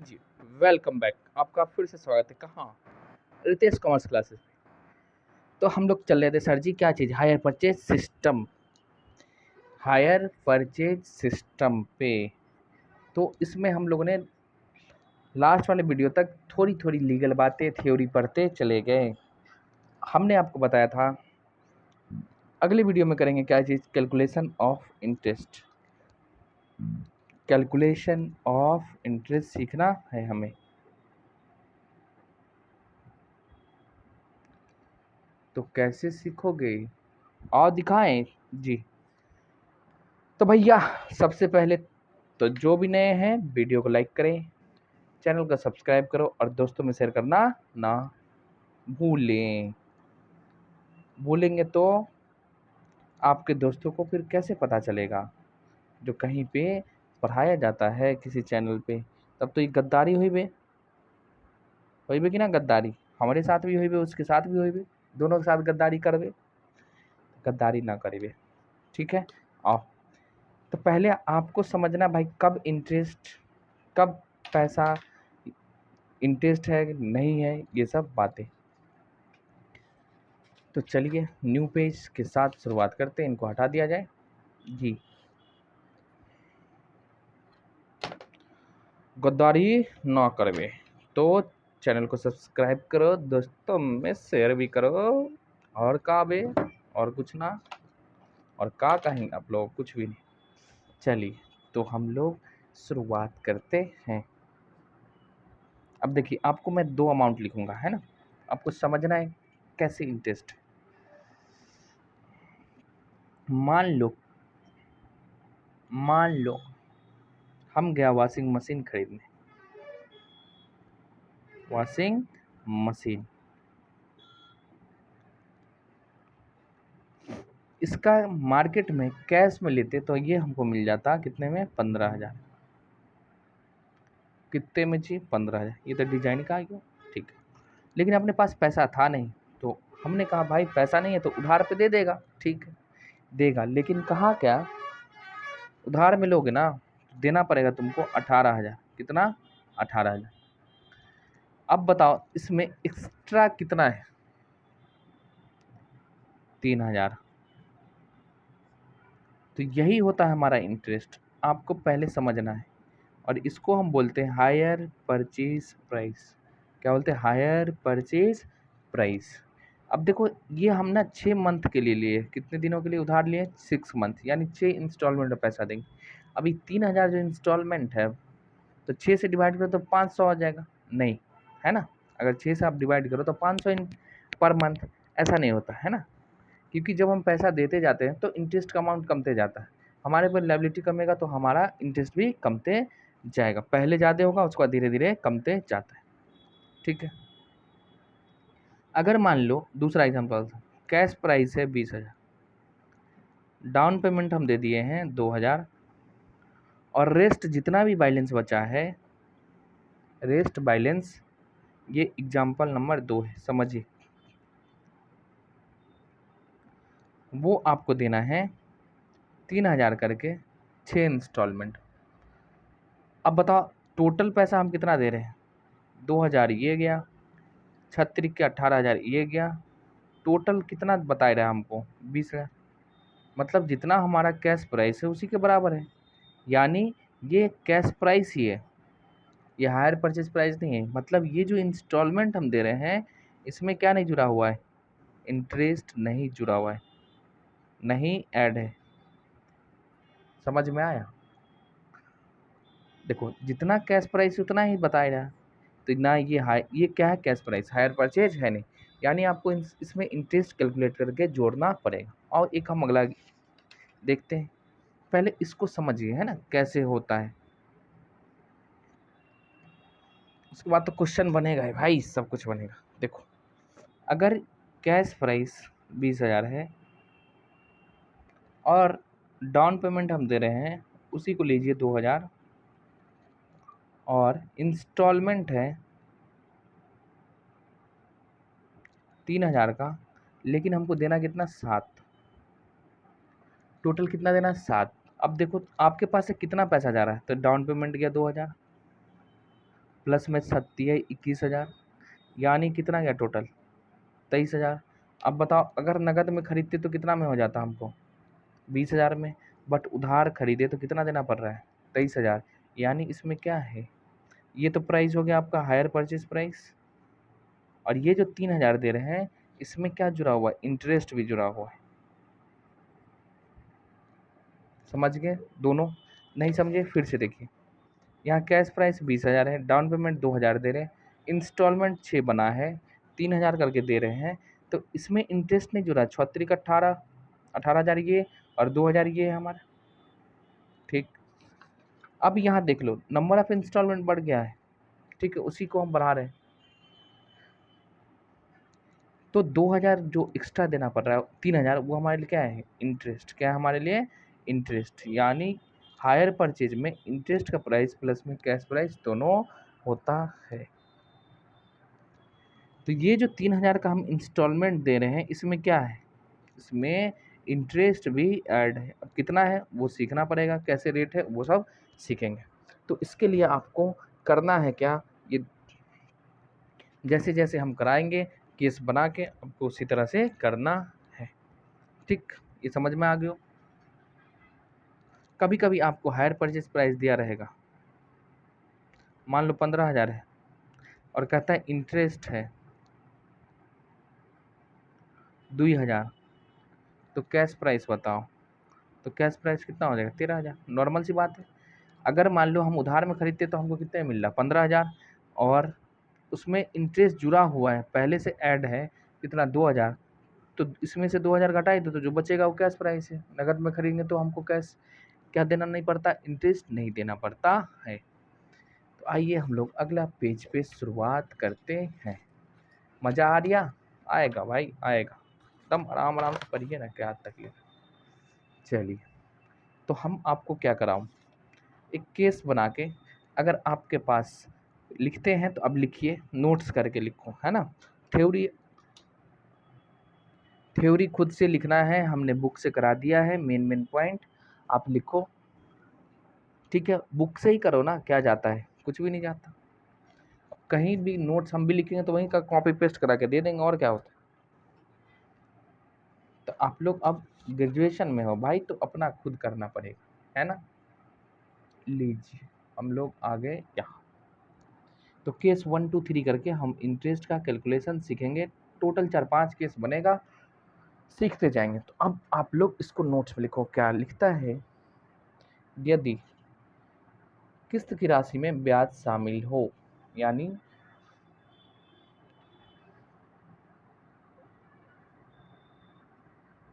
जी, welcome back. आपका फिर से स्वागत है कहाँ? रितेश कॉमर्स क्लासेस में। तो हम लोग चल रहे थे सर जी क्या चीज़ हायर परचेज सिस्टम पे। तो इसमें हम लोगों ने लास्ट वाले वीडियो तक थोड़ी थोड़ी लीगल बातें थ्योरी पढ़ते चले गए। हमने आपको बताया था अगले वीडियो में करेंगे क्या चीज़, कैलकुलेशन ऑफ इंटरेस्ट सीखना है हमें। तो कैसे सीखोगे और दिखाएं जी। तो भैया सबसे पहले तो जो भी नए हैं वीडियो को लाइक करें, चैनल को सब्सक्राइब करो और दोस्तों में शेयर करना ना भूलेंगे तो आपके दोस्तों को फिर कैसे पता चलेगा जो कहीं पे पढ़ाया जाता है किसी चैनल पे। तब तो ये गद्दारी हुई बे कि ना, गद्दारी हमारे साथ भी हुई बे, उसके साथ भी हुई बे, दोनों के साथ गद्दारी करबे, गद्दारी ना करिए, ठीक है। आओ तो पहले आपको समझना भाई कब पैसा इंटरेस्ट है नहीं है, ये सब बातें। तो चलिए न्यू पेज के साथ शुरुआत करते हैं, इनको हटा दिया जाए जी। गद्दारी ना करवे तो चैनल को सब्सक्राइब करो, दोस्तों में शेयर भी करो। और का बे, और कुछ ना, और का कहेंगे आप लोग, कुछ भी नहीं। चलिए तो हम लोग शुरुआत करते हैं। अब देखिए आपको मैं दो अमाउंट लिखूंगा, है ना, आपको समझना है कैसे इंटरेस्ट। मान लो हम गया वॉशिंग मशीन खरीदने, वॉशिंग मशीन इसका मार्केट में कैश में लेते तो ये हमको मिल जाता कितने में, 15,000। कितने में जी, 15,000। ये तो डिजाइन का है क्यों, ठीक है। लेकिन अपने पास पैसा था नहीं, तो हमने कहा भाई पैसा नहीं है तो उधार पे दे देगा, ठीक है देगा। लेकिन कहा क्या, उधार में लोगे ना देना पड़ेगा तुमको 18,000। कितना, 18,000। अब बताओ इसमें एक्स्ट्रा कितना है, 3,000। तो यही होता है हमारा इंटरेस्ट, आपको पहले समझना है। और इसको हम बोलते हैं हायर परचेज प्राइस। क्या बोलते हैं, हायर परचेज प्राइस। अब देखो ये हम ना 6 मंथ के लिए लिए, कितने दिनों के लिए उधार लिए, 6 मंथ, यानी 6 इंस्टॉलमेंट में पैसा देंगे। अभी 3,000 जो इंस्टॉलमेंट है, तो 6 से डिवाइड करो तो 500 आ जाएगा, नहीं है ना। अगर 6 से आप डिवाइड करो तो 500 पर मंथ, ऐसा नहीं होता है ना। क्योंकि जब हम पैसा देते जाते हैं तो इंटरेस्ट का अमाउंट कमते जाता है, हमारे पर लायबिलिटी कमेगा तो हमारा इंटरेस्ट भी कमते जाएगा। पहले ज़्यादा होगा, उसके बाद धीरे धीरे कमते जाता है, ठीक है। अगर मान लो दूसरा एग्जाम्पल, कैश प्राइस है 20,000, डाउन पेमेंट हम दे दिए हैं 2,000, और रेस्ट जितना भी बैलेंस बचा है, रेस्ट बैलेंस, ये एग्जाम्पल नंबर 2 है, समझिए। वो आपको देना है 3,000 करके 6 इंस्टॉलमेंट। अब बताओ टोटल पैसा हम कितना दे रहे हैं, 2,000 ये गया, 36 के 18,000 ये गया, टोटल कितना बता रहा है हमको, 20,000। मतलब जितना हमारा कैश प्राइस है उसी के बराबर है, यानी ये कैश प्राइस ही है, ये हायर परचेज प्राइस नहीं है। मतलब ये जो इंस्टॉलमेंट हम दे रहे हैं इसमें क्या नहीं जुड़ा हुआ है, इंटरेस्ट नहीं जुड़ा हुआ है, नहीं ऐड है। समझ में आया, देखो जितना कैश प्राइस उतना ही बता रहा है। तो ना ये क्या है, कैश प्राइस, हायर परचेज है नहीं, यानी आपको इसमें इंटरेस्ट कैलकुलेट करके जोड़ना पड़ेगा। और एक हम अगला देखते हैं, पहले इसको समझिए, है ना, कैसे होता है। उसके बाद तो क्वेश्चन बनेगा है भाई, सब कुछ बनेगा। देखो अगर कैश प्राइस 20,000 है और डाउन पेमेंट हम दे रहे हैं उसी को लीजिए 2,000, और इंस्टॉलमेंट है 3,000 का, लेकिन हमको देना कितना, 7। टोटल कितना देना, 7। अब देखो आपके पास से कितना पैसा जा रहा है, तो डाउन पेमेंट गया 2,000, प्लस में 21,000, यानी कितना गया टोटल 23,000। अब बताओ अगर नगद में खरीदते तो कितना में हो जाता हमको 20,000 में, बट उधार खरीदे तो कितना देना पड़ रहा है 23,000। यानी इसमें क्या है, ये तो प्राइस हो गया आपका हायर परचेज प्राइस, और ये जो 3,000 दे रहे हैं इसमें क्या जुड़ा हुआ है, इंटरेस्ट भी जुड़ा हुआ है। समझ गए दोनों? नहीं समझे फिर से देखिए, यहाँ कैश प्राइस 20,000 है, डाउन पेमेंट 2,000 दे रहे हैं, इंस्टॉलमेंट 6 बना है, 3,000 करके दे रहे हैं, तो इसमें इंटरेस्ट नहीं जुड़ा, 36 का 18,000 ये और 2,000 ये है हमारा। ठीक, अब यहाँ देख लो नंबर ऑफ इंस्टॉलमेंट बढ़ गया है, ठीक है, उसी को हम बढ़ा रहे हैं। तो 2,000 जो एक्स्ट्रा देना पड़ रहा है 3,000, वो हमारे लिए क्या है, इंटरेस्ट। क्या है हमारे लिए, इंटरेस्ट। यानी हायर परचेज में इंटरेस्ट का प्राइस प्लस में कैश प्राइस दोनों होता है। तो ये जो 3,000 का हम इंस्टॉलमेंट दे रहे हैं इसमें क्या है, इसमें इंटरेस्ट भी ऐड है। अब कितना है वो सीखना पड़ेगा, कैसे रेट है वो सब सीखेंगे। तो इसके लिए आपको करना है क्या, ये जैसे जैसे हम कराएंगे केस बना के आपको उसी तरह से करना है। ठीक, ये समझ में आ गया। कभी कभी आपको हायर परचेज प्राइस दिया रहेगा, मान लो 15,000 है और कहता है इंटरेस्ट है 2,000, तो कैश प्राइस बताओ, तो कैश प्राइस कितना हो जाएगा 13,000। नॉर्मल सी बात है। अगर मान लो हम उधार में खरीदते तो हमको कितने मिल रहा 15,000, और उसमें इंटरेस्ट जुड़ा हुआ है पहले से ऐड है कितना 2,000, तो इसमें से 2,000 घटाए तो जो बचेगा वो कैश प्राइस है। नगद में खरीदेंगे तो हमको कैश क्या देना नहीं पड़ता, इंटरेस्ट नहीं देना पड़ता है। तो आइए हम लोग अगला पेज पे शुरुआत करते हैं। मज़ा आ रहा, आएगा भाई आएगा, एकदम आराम आराम से पढ़िए ना, क्या तकलीफ। चलिए, तो हम आपको क्या कराऊं, एक केस बना के, अगर आपके पास लिखते हैं तो अब लिखिए, नोट्स करके लिखो, है ना। थ्योरी थ्योरी खुद से लिखना है, हमने बुक से करा दिया है, मेन मेन पॉइंट आप लिखो, ठीक है। बुक से ही करो ना, क्या जाता है, कुछ भी नहीं जाता। कहीं भी नोट्स हम भी लिखेंगे तो वहीं का कॉपी पेस्ट करा के दे देंगे, और क्या होता है। तो आप लोग अब ग्रेजुएशन में हो भाई, तो अपना खुद करना पड़ेगा, है ना। लीजिए हम लोग आ गए यहाँ। तो केस 1 2 3 करके हम इंटरेस्ट का कैलकुलेशन सीखेंगे। टोटल 4-5 केस बनेगा, सीखते जाएंगे। तो अब आप लोग इसको नोट्स में लिखो, क्या लिखता है, यदि किस्त की राशि में ब्याज शामिल हो, यानी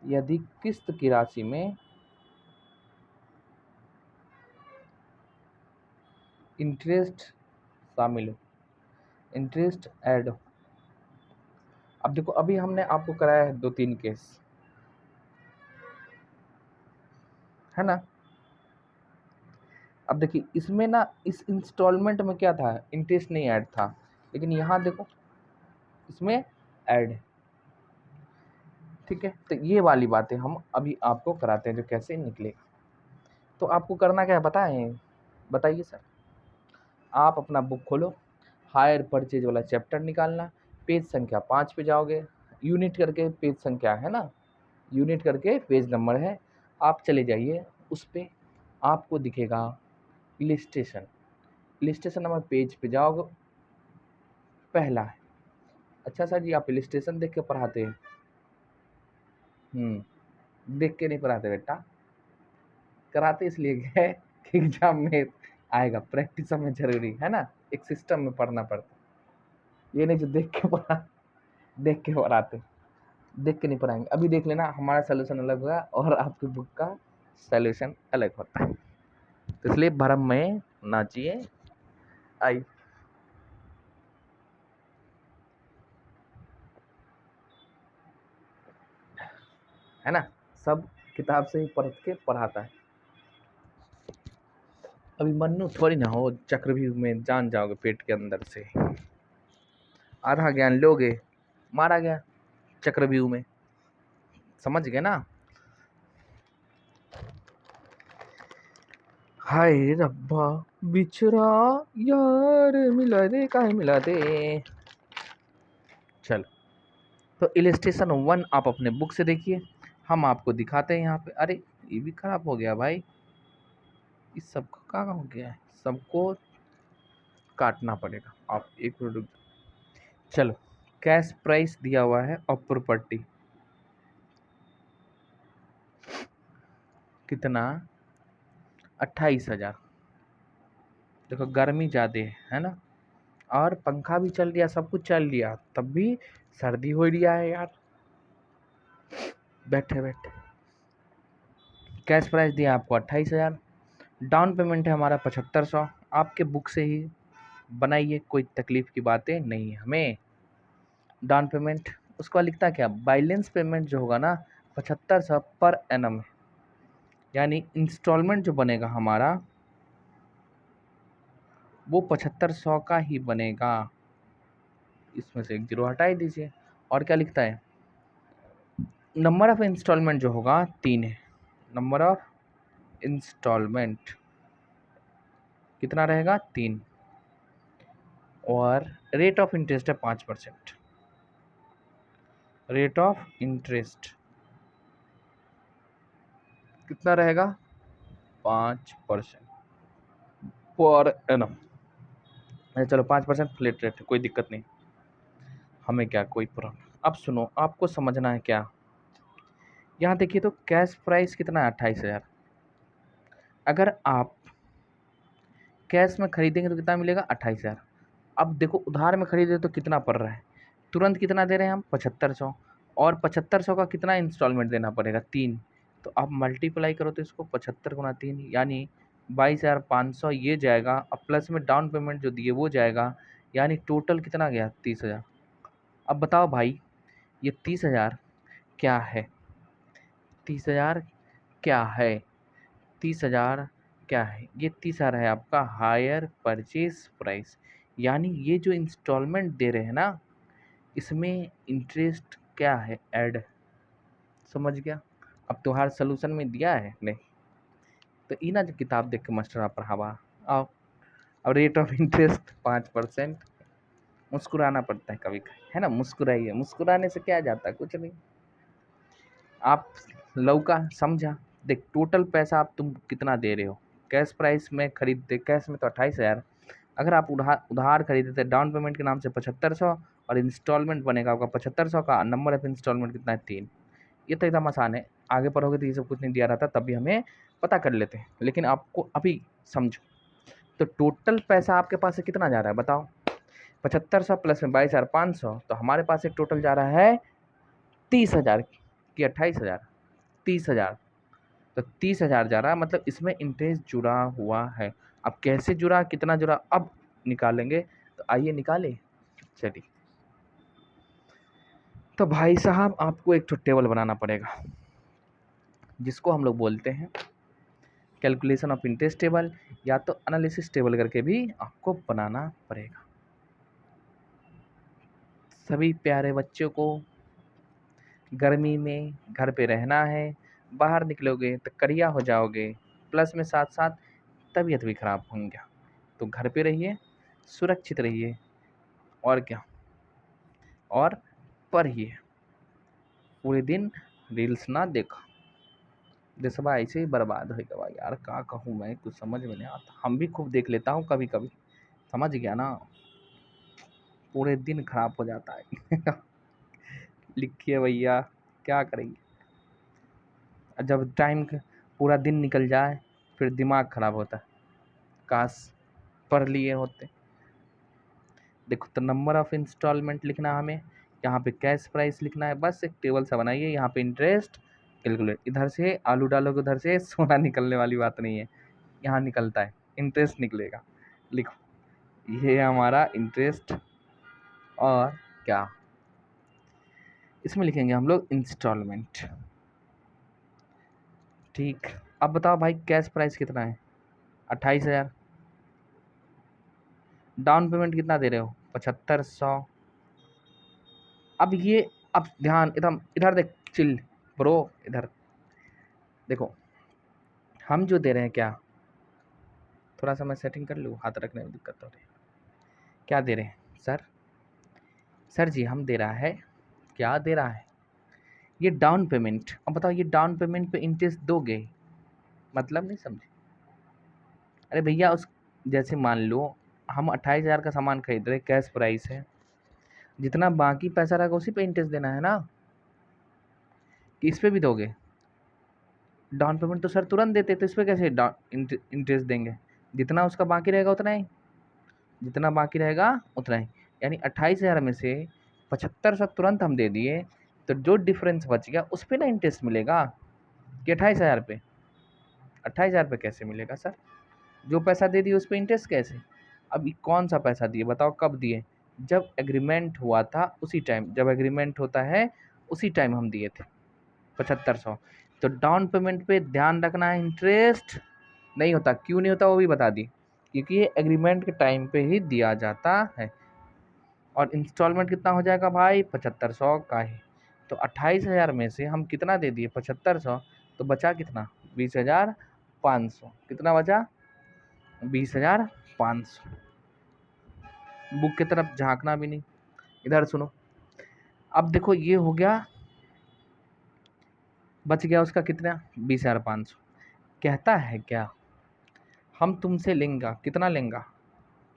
यदि किस्त की राशि में इंटरेस्ट शामिल हो, इंटरेस्ट ऐड हो। अब देखो अभी हमने आपको कराया है 2-3 केस, है ना। अब देखिए इसमें ना, इस इंस्टॉलमेंट में क्या था, इंटरेस्ट नहीं ऐड था, लेकिन यहाँ देखो इसमें ऐड है, ठीक है। तो ये वाली बातें हम अभी आपको कराते हैं जो कैसे निकलेगा। तो आपको करना क्या है बताएं, बताइए सर। आप अपना बुक खोलो, हायर परचेज वाला चैप्टर निकालना, पेज संख्या 5 पे जाओगे, यूनिट करके पेज संख्या है ना, यूनिट करके पेज नंबर है, आप चले जाइए उस पे, आपको दिखेगा इलिस्ट्रेशन। इलिस्ट्रेशन नंबर पेज पे जाओगे, पहला है। अच्छा सर जी आप इलिस्ट्रेशन देख के पढ़ाते हैं? देख के नहीं पढ़ाते बेटा, कराते इसलिए है कि एग्जाम में आएगा, प्रैक्टिस में जरूरी है ना, एक सिस्टम में पढ़ना पड़ता, ये नहीं जो देख के पढ़ा, देख के पढ़ाते, देख के नहीं पढ़ाएंगे। अभी देख लेना हमारा सोल्यूशन अलग होगा और आपकी बुक का सोल्यूशन अलग होता है, तो इसलिए भरम में नाचिए। आई है ना, सब किताब से ही पढ़ के पढ़ाता है। अभी मन्नू थोड़ी ना हो चक्रव्यूह में जान जाओगे पेट के अंदर से, आधा ज्ञान लोगे मारा गया चक्रव्यूह में, समझ गए ना। हाय रब्बा बिछड़ा यार मिला दे काहे मिला दे। चलो, तो इलस्ट्रेशन 1 आप अपने बुक से देखिए, हम आपको दिखाते हैं यहाँ पे। अरे ये भी खराब हो गया भाई, इस सबको कहाँ हो गया है, सबको काटना पड़ेगा। आप एक मिनट रुक जाओ। चलो, कैश प्राइस दिया हुआ है और प्रॉपर्टी कितना, 28,000। देखो गर्मी ज़्यादा है ना, और पंखा भी चल रहा, सब कुछ चल रहा, तब भी सर्दी हो रही है यार। बैठे बैठे कैश प्राइस दिया आपको 28,000, डाउन पेमेंट है हमारा 7500। आपके बुक से ही बनाइए, कोई तकलीफ की बातें नहीं है हमें। डाउन पेमेंट उसका लिखता क्या, बैलेंस पेमेंट जो होगा ना 7500 पर एनम, यानी इंस्टॉलमेंट जो बनेगा हमारा वो 7500 का ही बनेगा। इसमें से एक जीरो हटा ही दीजिए। और क्या लिखता है, नंबर ऑफ इंस्टॉलमेंट जो होगा 3 है। नंबर ऑफ इंस्टॉलमेंट कितना रहेगा, 3। और रेट ऑफ इंटरेस्ट है 5%। रेट ऑफ इंटरेस्ट कितना रहेगा, 5% पर एनम। चलो 5% फ्लैट रेट है, कोई दिक्कत नहीं, हमें क्या कोई प्रॉब्लम। अब सुनो, आपको समझना है क्या, यहाँ देखिए तो कैश प्राइस कितना है, 28,000। अगर आप कैश में खरीदेंगे तो कितना मिलेगा, 28,000। अब देखो उधार में खरीदे तो कितना पड़ रहा है, तुरंत कितना दे रहे हैं हम, 7500। और 7500 का कितना इंस्टॉलमेंट देना पड़ेगा, 3। तो आप मल्टीप्लाई करो तो इसको 75 गुना 3 यानी 22,500 ये जाएगा, अब प्लस में डाउन पेमेंट जो दिए वो जाएगा, यानी टोटल कितना गया, 30,000। अब बताओ भाई, ये 30,000 क्या है, 30,000 क्या है, 30,000 क्या है, ये 30,000 है आपका हायर परचेज प्राइस। यानी ये जो इंस्टॉलमेंट दे रहे हैं ना, इसमें इंटरेस्ट क्या है, ऐड। समझ गया। अब तुम्हारे सोल्यूशन में दिया है नहीं, तो इना जो किताब देख के मास्टर आप पढ़ावा आओ। अब रेट ऑफ इंटरेस्ट 5%। मुस्कुराना पड़ता है कभी कभी, है ना, मुस्कुराइए, मुस्कुराने से क्या जाता है, कुछ नहीं। आप लौका समझा, देख टोटल पैसा आप तुम कितना दे रहे हो, कैश प्राइस में खरीदते, कैश में तो 28,000। अगर आप उधार उधार खरीदते थे डाउन पेमेंट के नाम से 7500, और इंस्टॉलमेंट बनेगा आपका 7500 का, नंबर ऑफ इंस्टॉलमेंट कितना है, 3। ये तो एकदम आसान है, आगे पढ़ोगे तो ये सब कुछ नहीं दिया रहता, तभी हमें पता कर लेते हैं, लेकिन आपको अभी समझो। तो टोटल पैसा आपके पास से कितना जा रहा है बताओ, 7500 प्लस में 22,500, तो हमारे पास एक टोटल जा रहा है 30,000 की 28,000, 30,000। तो 30,000 जा रहा है, मतलब इसमें इंटरेस्ट जुड़ा हुआ है। अब कैसे जुड़ा, कितना जुड़ा, अब निकालेंगे, तो आइए निकालें। चलिए, तो भाई साहब आपको एक टेबल बनाना पड़ेगा, जिसको हम लोग बोलते हैं कैलकुलेशन ऑफ इंटरेस्ट टेबल, या तो एनालिसिस टेबल करके भी आपको बनाना पड़ेगा। सभी प्यारे बच्चों को गर्मी में घर पे रहना है, बाहर निकलोगे तो करिया हो जाओगे, प्लस में साथ साथ तबीयत भी खराब होंगे। तो घर पे रहिए, सुरक्षित रहिए, और क्या, और पढ़िए, पूरे दिन रील्स ना देखो, देशवा ऐसे ही बर्बाद हो गया यार, का कहूँ मैं, कुछ समझ में नहीं आता। हम भी खूब देख लेता हूँ कभी कभी, समझ गया ना, पूरे दिन खराब हो जाता है। लिखिए भैया, क्या करेंगे, जब टाइम पूरा दिन निकल जाए फिर दिमाग खराब होता है, काश पढ़ लिए होते। देखो, तो नंबर ऑफ इंस्टॉलमेंट लिखना है हमें, यहाँ पे कैश प्राइस लिखना है, बस एक टेबल सा बनाइए, यहाँ पे इंटरेस्ट कैलकुलेट, इधर से आलू डालोगे उधर से सोना निकलने वाली बात नहीं है, यहाँ निकलता है इंटरेस्ट निकलेगा। लिखो, ये हमारा इंटरेस्ट, और क्या, इसमें लिखेंगे हम लोग इंस्टॉलमेंट। ठीक, अब बताओ भाई कैश प्राइस कितना है, 28,000। डाउन पेमेंट कितना दे रहे हो, 7500। अब ये, अब ध्यान एकदम इधर देख, चिल ब्रो, इधर देखो, हम जो दे रहे हैं क्या, थोड़ा सा मैं सेटिंग कर लूँ, हाथ रखने में दिक्कत हो रही है। क्या दे रहे हैं सर? सर जी हम दे रहा है, क्या दे रहा है? ये डाउन पेमेंट। अब बताओ ये डाउन पेमेंट पे इंटरेस्ट दोगे? मतलब नहीं समझे? अरे भैया उस जैसे मान लो हम 28,000 का सामान खरीद रहे, कैश प्राइस है, जितना बाकी पैसा रहेगा उसी पे इंटरेस्ट देना है ना, कि इस पे भी दोगे? डाउन पेमेंट तो सर तुरंत देते, तो इस पे कैसे इंटरेस्ट देंगे? जितना उसका बाकी रहेगा उतना ही, जितना बाकी रहेगा उतना ही। यानी 28,000 में से 7500 तुरंत हम दे दिए, तो जो डिफरेंस बच गया उस पे ना इंटरेस्ट मिलेगा, कि 28,000 पे? 28,000 पे कैसे मिलेगा सर? जो पैसा दे दिए उस पे इंटरेस्ट कैसे? अब कौन सा पैसा दिए बताओ, कब दिए? जब एग्रीमेंट हुआ था उसी टाइम, जब एग्रीमेंट होता है उसी टाइम हम दिए थे 7500। तो डाउन पेमेंट पे ध्यान रखना है, इंटरेस्ट नहीं होता। क्यों नहीं होता वो भी बता दी, क्योंकि ये एग्रीमेंट के टाइम पे ही दिया जाता है। और इंस्टॉलमेंट कितना हो जाएगा भाई? 7500 का ही। तो 28,000 में से हम कितना दे दिए? 7500। तो बचा कितना? 20,500। कितना बचा? 20,500। बुक की तरफ झांकना भी नहीं, इधर सुनो। अब देखो ये हो गया, बच गया उसका कितना? 20,500। कहता है क्या, हम तुमसे लेंगे, कितना लेंगे?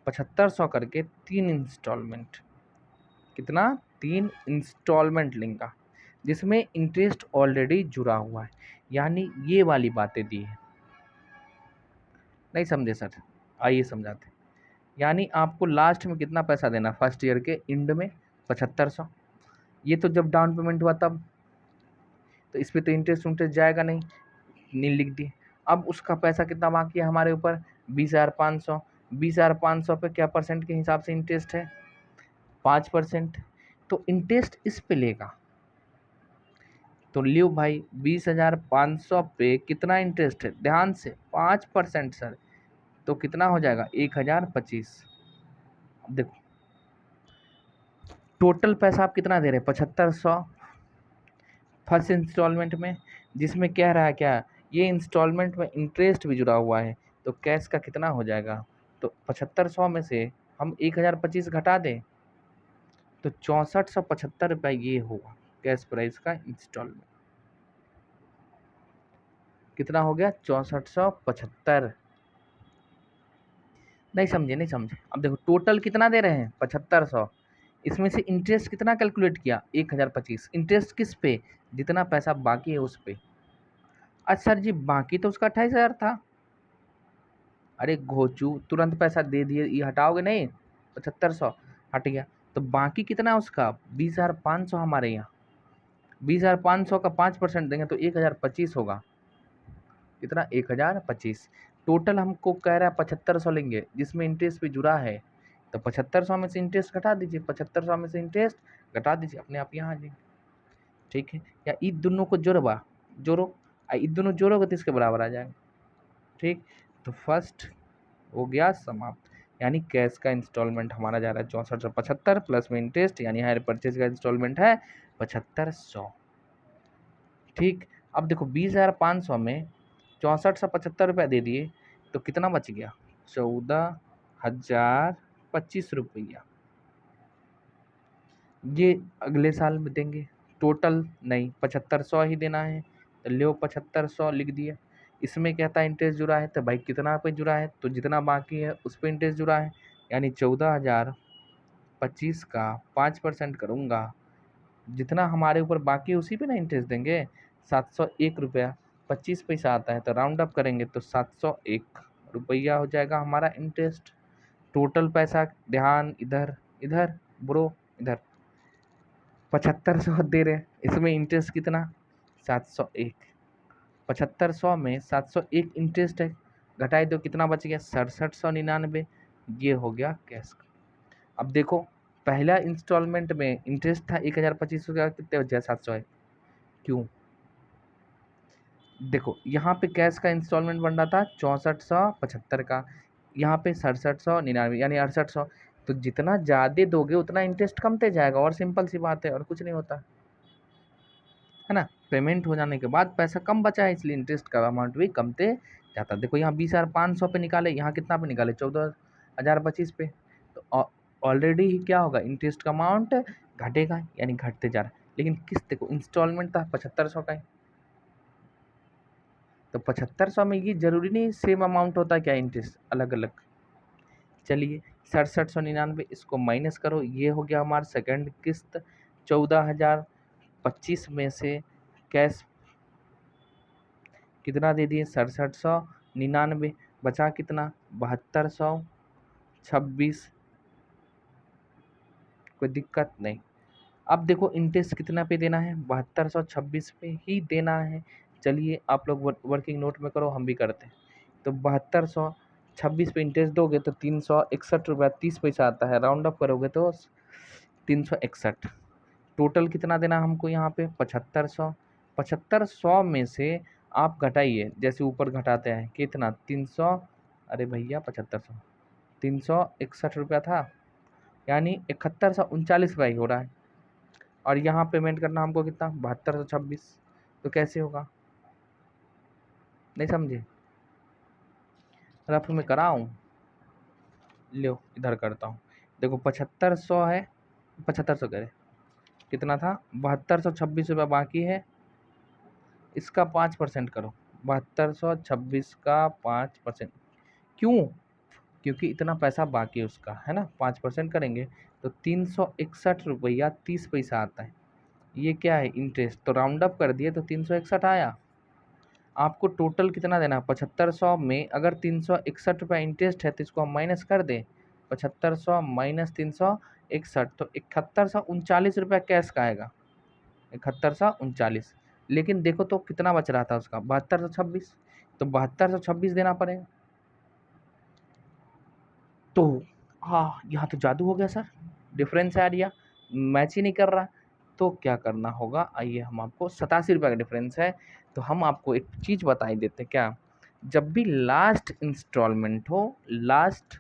7500 करके 3 इंस्टॉलमेंट। कितना? 3 इंस्टॉलमेंट लेंगे, जिसमें इंटरेस्ट ऑलरेडी जुड़ा हुआ है। यानी ये वाली बातें दी है। नहीं समझे सर? आइए समझाते हैं। यानी आपको लास्ट में कितना पैसा देना? फर्स्ट ईयर के एंड में 7500। ये तो जब डाउन पेमेंट हुआ तब, तो इस पे तो इंटरेस्ट जाएगा नहीं, नील लिख दिए। अब उसका पैसा कितना बाकी है हमारे ऊपर? 20,500। 20,500 पे क्या परसेंट के हिसाब से इंटरेस्ट है? 5%। तो इंटरेस्ट इस पे लेगा। तो लियो भाई 20,500 पे कितना इंटरेस्ट है? ध्यान से, 5% सर। तो कितना हो जाएगा? 1,025। अब देखो टोटल पैसा आप कितना दे रहे हैं? 7500 फर्स्ट इंस्टॉलमेंट में, जिसमें कह रहा है क्या, ये इंस्टॉलमेंट में इंटरेस्ट भी जुड़ा हुआ है। तो कैश का कितना हो जाएगा? तो 7500 में से हम 1,025 घटा दें तो 6475 रुपये ये होगा कैश प्राइस का इंस्टॉलमेंट। कितना हो गया? 6475। नहीं समझे? नहीं समझे? अब देखो टोटल कितना दे रहे हैं? 7500। इसमें से इंटरेस्ट कितना कैलकुलेट किया? 1,025। इंटरेस्ट किस पे? जितना पैसा बाकी है उस पे। अच्छा सर जी बाकी तो उसका 28,000 था। अरे घोचू, तुरंत पैसा दे दिए, ये हटाओगे नहीं? 7500 हट गया, तो बाकी कितना उसका? 20,500 हमारे यहाँ। 20,500 का 5% देंगे तो 1,025 होगा। कितना? 1,025। टोटल हमको कह रहा है 7500 लेंगे, जिसमें इंटरेस्ट भी जुड़ा है। तो 7500 में से इंटरेस्ट घटा दीजिए, 7500 में से इंटरेस्ट घटा दीजिए, अपने आप यहाँ आ जाएंगे। ठीक है? या इन दोनों को जोड़वा, जोड़ो, इन दोनों जोड़ोगे तो इसके बराबर आ जाएगा। ठीक, तो फर्स्ट हो गया समाप्त। यानी कैश का इंस्टॉलमेंट हमारा जा रहा है 6475 प्लस में इंटरेस्ट, यानी हायर परचेज का इंस्टॉलमेंट है 7500। ठीक, अब देखो 20,500 में 6475 दे दिए तो कितना बच गया? 14,025 रुपया। ये अगले साल में देंगे, टोटल नहीं 7500 ही देना है। तो लो 7500 लिख दिया। इसमें कहता है इंटरेस्ट जुड़ा है, तो भाई कितना पे जुड़ा है? तो जितना बाकी है उस पर इंटरेस्ट जुड़ा है। यानी 14,025 का 5% करूँगा, जितना हमारे ऊपर बाकी है उसी पे ना इंटरेस्ट देंगे। 701 रुपया 25 पैसा आता है, तो राउंड अप करेंगे तो 701 रुपया हो जाएगा हमारा इंटरेस्ट। टोटल पैसा, ध्यान इधर, इधर ब्रो, इधर 7500 दे रहे हैं, इसमें इंटरेस्ट कितना? 701। 7500 में 701 इंटरेस्ट है, घटाई दो कितना बच गया? 6799। ये हो गया कैश का। अब देखो पहला इंस्टॉलमेंट में इंटरेस्ट था 1,025 का, कितने बच गया? 701। क्यों? देखो यहाँ पे कैश का इंस्टॉलमेंट बन रहा था 6475 का, यहाँ पे 6799 यानी 6800। तो जितना ज़्यादा दोगे उतना इंटरेस्ट कमते जाएगा, और सिंपल सी बात है, और कुछ नहीं होता है ना। पेमेंट हो जाने के बाद पैसा कम बचा है, इसलिए इंटरेस्ट का अमाउंट भी कमते जाता। देखो यहाँ 20,500 पे निकाले, यहाँ कितना पे निकाले 14,025 पे। तो ऑलरेडी ही क्या होगा, इंटरेस्ट का अमाउंट घटेगा, यानी घटते जा रहा है। लेकिन किस्त देखो इंस्टॉलमेंट था 7500 का ही, तो 7500 में ये जरूरी नहीं सेम अमाउंट होता क्या, इंटरेस्ट अलग अलग। चलिए 6799 इसको माइनस करो, ये हो गया हमारा सेकंड किस्त। 14,025 में से कैश कितना दे दिए, 6799, बचा कितना 7226। कोई दिक्कत नहीं। अब देखो इंटरेस्ट कितना पे देना है, 7226 पे ही देना है। चलिए आप लोग वर्किंग नोट में करो, हम भी करते हैं। तो 7226 पे इंटरेस्ट दोगे तो 361 रुपया 30 पैसा आता है, राउंड अप करोगे तो 361। टोटल कितना देना हमको यहाँ पे 7500। 7500 में से आप घटाइए, जैसे ऊपर घटाते हैं कितना 300, अरे भैया 7500 361 रुपया था, यानी 7139 रुपया ही हो रहा है। और यहाँ पेमेंट करना हमको कितना 7226। तो कैसे होगा, नहीं समझे, रफ में कराऊँ, लो इधर करता हूँ। देखो 7500 है, 7500 करे कितना था 7226 रुपया बाकी है, इसका 5% करो, 7226 का 5%। क्यों, क्योंकि इतना पैसा बाकी है उसका, है ना। 5% करेंगे तो 361 रुपया 30 पैसा आता है। ये क्या है, इंटरेस्ट, तो राउंड अप कर दिए तो 361 आया। आपको टोटल कितना देना है 7500 में, अगर 361 रुपया इंटरेस्ट है तो इसको हम माइनस कर दें, 7500 माइनस 361 तो 7139 रुपया कैश का आएगा, 7139। लेकिन देखो तो कितना बच रहा था उसका 7226, तो 7226 देना पड़ेगा। तो हाँ यहाँ तो जादू हो गया सर, डिफरेंस आ रहा, मैच ही नहीं कर रहा। तो क्या करना होगा, आइए हम आपको 87 रुपये का डिफरेंस है। तो हम आपको एक चीज़ बताई देते क्या, जब भी लास्ट इंस्टॉलमेंट हो, लास्ट,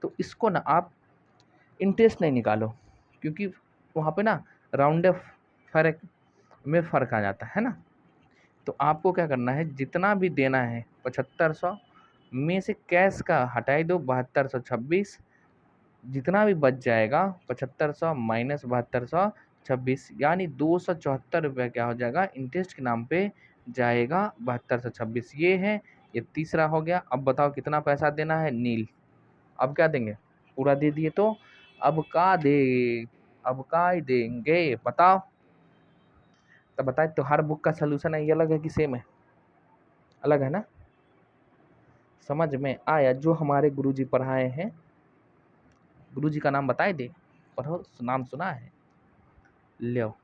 तो इसको ना आप इंटरेस्ट नहीं निकालो, क्योंकि वहाँ पे ना राउंड ऑफ फर्क में फ़र्क आ जाता है ना। तो आपको क्या करना है, जितना भी देना है 7500 में से कैश का हटाई दो 7226, जितना भी बच जाएगा 7500 माइनस 7226, यानी 274 रुपया क्या हो जाएगा, इंटरेस्ट के नाम पे जाएगा 7226। ये है, ये तीसरा हो गया। अब बताओ कितना पैसा देना है, नील। अब क्या देंगे, पूरा दे दिए तो अब का दे, अब का देंगे बताओ। तो बताए तो हर बुक का सलूशन है ये अलग है कि सेम है, अलग है ना। समझ में आया, जो हमारे गुरुजी पढ़ाए हैं, गुरुजी का नाम बताए दे, पढ़ो, नाम सुना है, लो,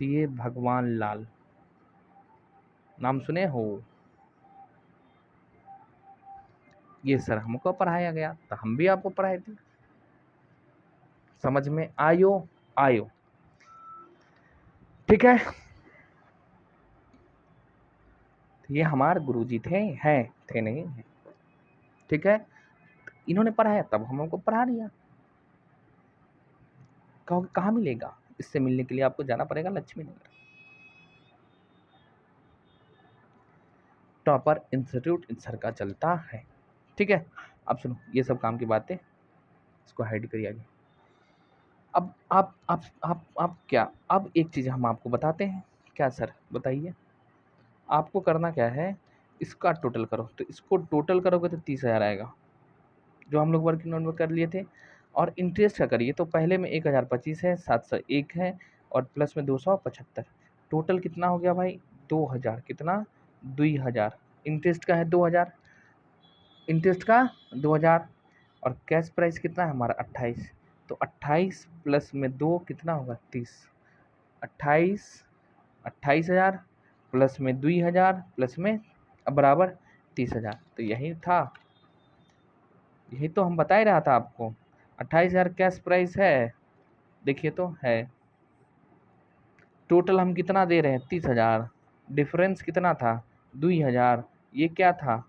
सीए भगवान लाल, नाम सुने हो। ये सर हमको पढ़ाया गया तो हम भी आपको पढ़ाए थे, समझ में आयो, आयो, ठीक है। ये हमारे गुरुजी थे, हैं, थे नहीं है, ठीक है। इन्होंने पढ़ाया तब हम हमको पढ़ा दिया। कहोगे कहाँ मिलेगा, इससे मिलने के लिए आपको जाना पड़ेगा लक्ष्मी नगर, टॉपर इंस्टीट्यूट सर का चलता है, ठीक है। अब सुनो ये सब काम की बातें, इसको हाइड करिए आगे। अब आप क्या, अब एक चीज़ हम आपको बताते हैं, क्या सर बताइए। आपको करना क्या है, इसका टोटल करो, तो इसको टोटल करोगे तो 30,000 आएगा, जो हम लोग वर्किंग नोट में कर लिए थे। और इंटरेस्ट का करिए तो पहले में 1025 है, 701 है, और प्लस में 275, टोटल कितना हो गया भाई 2000, कितना 2000, इंटरेस्ट का है 2000, इंटरेस्ट का 2000, और कैश प्राइस कितना है हमारा 28, तो 28 प्लस में 2 कितना होगा 30, 28 28,000 प्लस में 2000 प्लस में अब बराबर 30,000। तो यही था, यही तो हम बता ही रहा था आपको, 28,000 कैश प्राइस है, देखिए तो है, टोटल हम कितना दे रहे हैं 30,000, डिफरेंस कितना था 2000, ये क्या था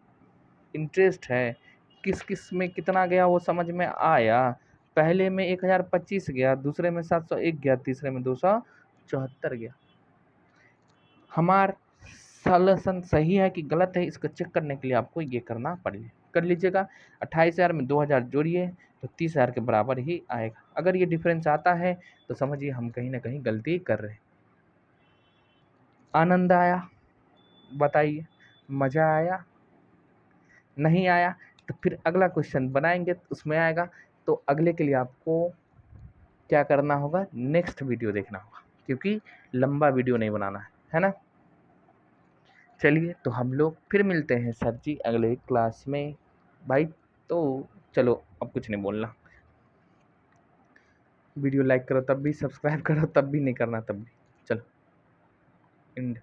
इंटरेस्ट है। किस किस में कितना गया वो समझ में आया, पहले में 1025 गया, दूसरे में 701 गया, तीसरे में 274 गया। हमारा सॉल्यूशन सही है कि गलत है, इसको चेक करने के लिए आपको ये करना पड़ेगा। कर लीजिएगा, 28,000 में 2,000 जोड़िए तो 30,000 के बराबर ही आएगा। अगर ये डिफरेंस आता है तो समझिए हम कहीं ना कहीं गलती कर रहे हैं। आनंद आया? बताइए। मज़ा आया? नहीं आया तो फिर अगला क्वेश्चन बनाएंगे, उसमें आएगा। तो अगले के लिए आपको क्या करना होगा, नेक्स्ट वीडियो देखना होगा, क्योंकि लंबा वीडियो नहीं बनाना है ना। चलिए तो हम लोग फिर मिलते हैं सर जी अगले क्लास में भाई। तो चलो अब कुछ नहीं बोलना। वीडियो लाइक करो तब भी, सब्सक्राइब करो तब भी, नहीं करना तब भी। चलो एंड।